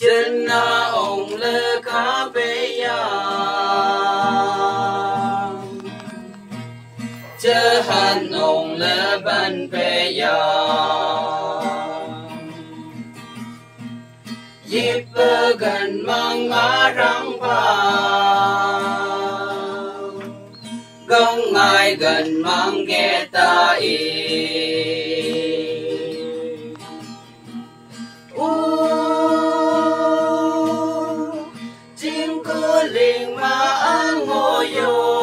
chân na ông lơ cá bê ya chớ hàn ông lơ ban bê ya dịp bơ gần mang má răng vào gông ngài gần mang ghé ta chim cứ liền mà ngồi vô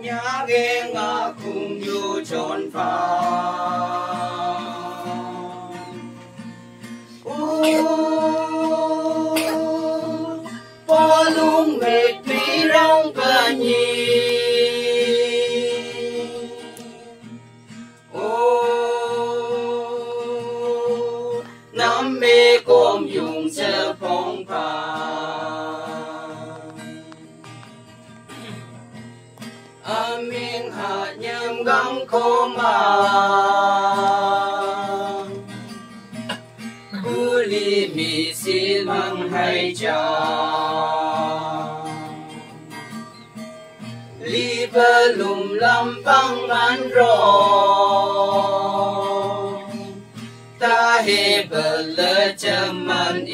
nhà ghé ngã cùng vô tròn phá bỏ lung mệt mi rong và nhì nắm mê com dùng sơ phong phà miếng hạt nhâm gắng khô mà cu li mi xin măng hay cha li bơ lùm lâm băng man rò ta he bơ lơ châm man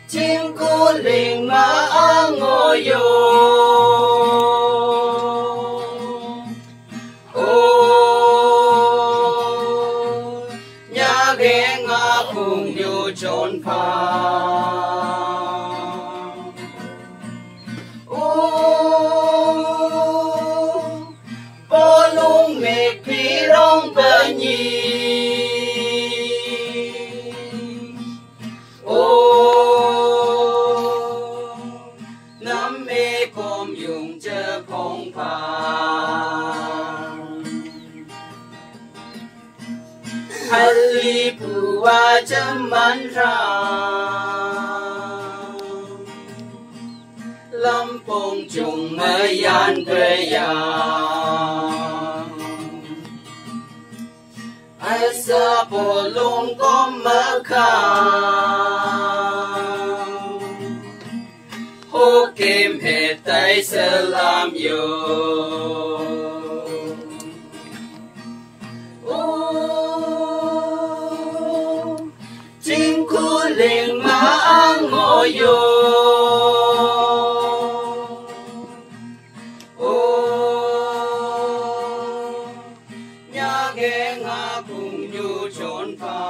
chim cu liền mà ngồi vô nhà ghé ngã cùng vô trốn phá bỏ lung mệt khi rong bờ nhì nắm mê com dùng chơ phong phà hali puwa châm man ra lâm phong trùng mới yan quê ya asa po lung có mơ kha hô kim hệ tay sơ làm yo chim cu liền mà ngồi vô nhà ghé ngã cùng vô trốn phá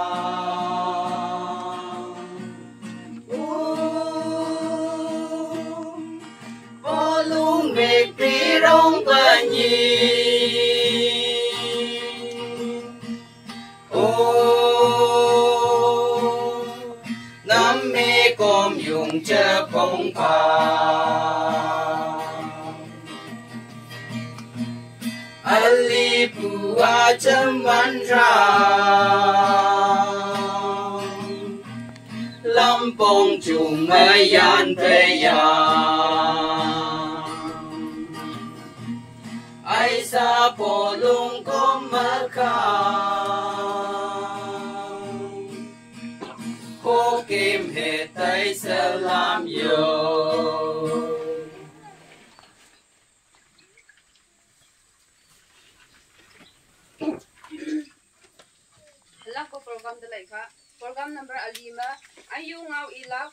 bỏ lung mệt đi rong bờ nhì nắm mê com dùng chơ phong phà ali puwa châm man ra lâm phong trùng mới yan về ya ai sa po lung có mơ kha hô kim hệ tay sơ làm yo Lako program dalai ka program number 5 ayu ngau ilak